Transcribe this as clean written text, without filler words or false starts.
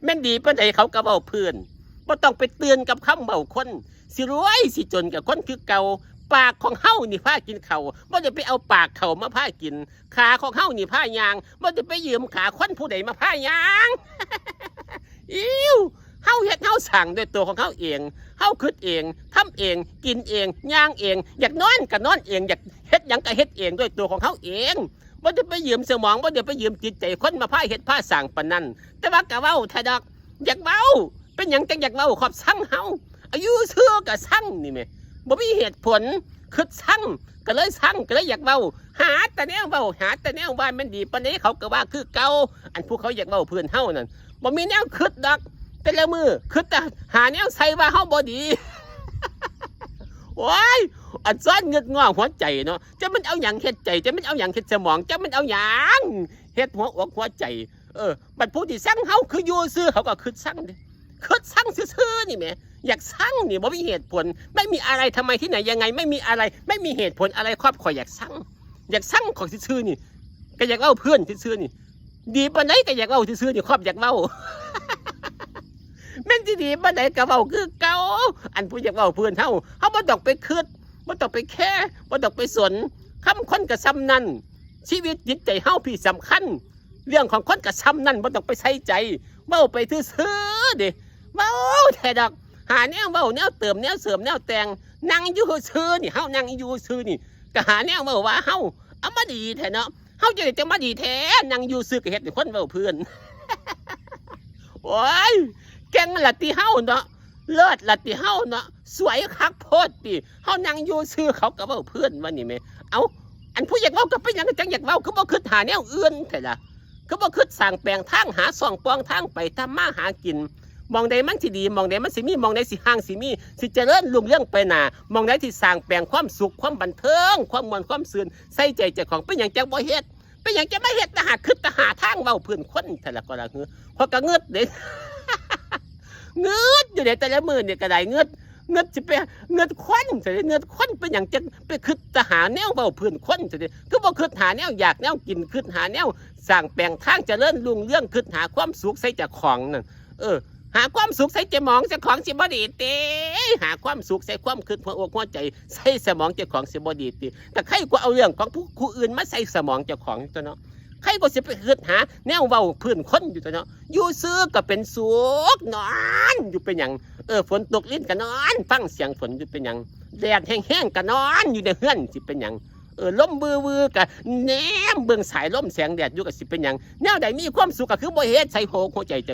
แม่นดีปานใดเขาก็เว้าเพื่อนบ่ต้องไปเตือนกับคำเว้าคนสิรวยสิจนกับคนคือเก่าปากของเฮานี่พากินเขาบ่ได้ไปเอาปากเขามาพากินขาของเฮานี่พายางบ่ได้ไปยืมขาคนผู้ใดมาพายางอิ้วเฮาเฮ็ดเฮาสั่งด้วยตัวของเฮาเองเฮาคิดเองทำเองกินเองย่างเองอยากนอนก็นอนเองอยากเฮ็ดหยังก็เฮ็ดเองด้วยตัวของเฮาเองบ่ได้ไปยืมสมองบ่ได้ไปยืมจิตใจคนมาพาเฮ็ดพาสั่งปานนั้นแต่ว่าก็เว้าแท้ดอกอยากเว้าเป็นหยังจังอยากเว้าขอบสั่งเฮาอายุเชื่อก็สั่งนี่แม่บ่มีเหตุผลคิดสั่งก็เลยสั่งก็เลยอยากเว้าหาแต่แนวเว้าหาแต่แนวว่ามันดีปานนี้เขาก็ว่าคือเก่าอันพวกเขาอยากเว้าเพื่อนเฮานั่นบ่มีแนวคิดดอกแต่ละมือคิดแต่หาแนวใส่ว่าเฮาบ่ดีโอ้ยอันซ้อนเงึดงอหัวใจเนาะจะมันเอาหยังเฮ็ดใจจะมันเอาหยังเฮ็ดสมองจะมันเอาหยังเฮ็ดหัวอกหัวใจบัดผู้ที่สั่งเฮาคืออยู่ซื่อเขาก็คิดสั่งเด้คิดสั่งซื่อๆนี่แหมอยากสั่งนี่บ่มีเหตุผลไม่มีอะไรทำไมที่ไหนยังไงไม่มีอะไรไม่มีเหตุผลอะไรครอบครัวอยากสั่งของซื่อๆนี่ก็อยากเล่าเพื่อนซื่อๆนี่ดีปานใดก็อยากเล่าซื่อๆนี่ครอบอยากเล่าแม่นที่ดีปานใดก็เว้าคือเก่าอันผู้อยากเว้าเพื่อนเฮาบ่ต้องไปคิดบ่ต้องไปแคร์บ่ต้องไปสนคำคนก็ซ้ำนั่นชีวิตจิตใจเฮาพี่สำคัญเรื่องของคนก็ซ้ำนั่นบ่ต้องไปใส่ใจเว้าไปซื่อๆดิเว้าแท้ดอกหาแนวเว้าแนวเติมแนวเสริมแนวแต่งนั่งอยู่ซื่อนี่เฮานั่งอยู่ซื่อนี่ก็หาแนวเว้าว่าเฮาเอามาดีแท้เนาะเฮาจะมาดีแท้นั่งอยู่ซื่อก็เฮ็ดให้คนเว้าเพื่อนโอ้ยแก่งละติเฮาเนาะเลิศละติเฮาเนาะสวยคักโพดติเฮานั่งอยู่ซื่อเขาก็เว้าเพื่อนว่านี่แม่เอาอันผู้อยากเว้าก็เป็นหยังจังอยากเว้าคือบ่คิดหาแนวอื่นแท้ล่ะคือบ่คิดสร้างแปลงทางหาช่องปองทางไปทำมาหากินมองใดมันสิดีมองใดมันสิมีมองใดสิห่างสิมีสิเจริญรุ่งเรืองไปหน้ามองใดที่สร้างแปลงความสุขความบันเทิงความม่วนความซื่นใส่ใจเจ้าของเป็นหยังจังบ่เฮ็ดเป็นหยังจะมาเฮ็ดแต่หาคิดแต่หาทางเว้าเพื่อนคนแท้ล่ะก็ล่ะฮือเพราะก็เงึดเด้เงืดอยู่ในแต่ละมือเนี่ยก็ได้เงืดสิไปเงืดควันสิเงืดควันเป็นอย่างจะไปคิดจะหาแนวเบาเพื่อนควันสิคือบ่คิดหาแนวอยากแนวกินคิดหาแนวสร้างแปลงทางเจริญรุ่งเรืองคิดหาความสุขใส่เจ้าของนั่นหาความสุขใส่เจ้าของเจ้าของสิบ่ดีติหาความสุขใส่ความคิดหัวอกหัวใจใส่สมองเจ้าของสิบ่ดีติแต่ใครก็เอาเรื่องของผู้อื่นมาใส่สมองเจ้าของตัวเนาะใครก็สิไปคิดหาแนวเว้าเพื่อนคนอยู่ตัวเนาะอยู่ซื้อก็เป็นสุขนอนอยู่เป็นหยังฝนตกลิ้นก็นอนฟังเสียงฝนอยู่เป็นหยังแดดแห้งๆก็นอนอยู่ในเฮือนสิเป็นหยังลมวือก็แนมเบิ่งสายลมแสงแดดอยู่ก็สิเป็นหยังแนวใดมีความสุขก็คือบ่เฮ็ดใส่หัวใจ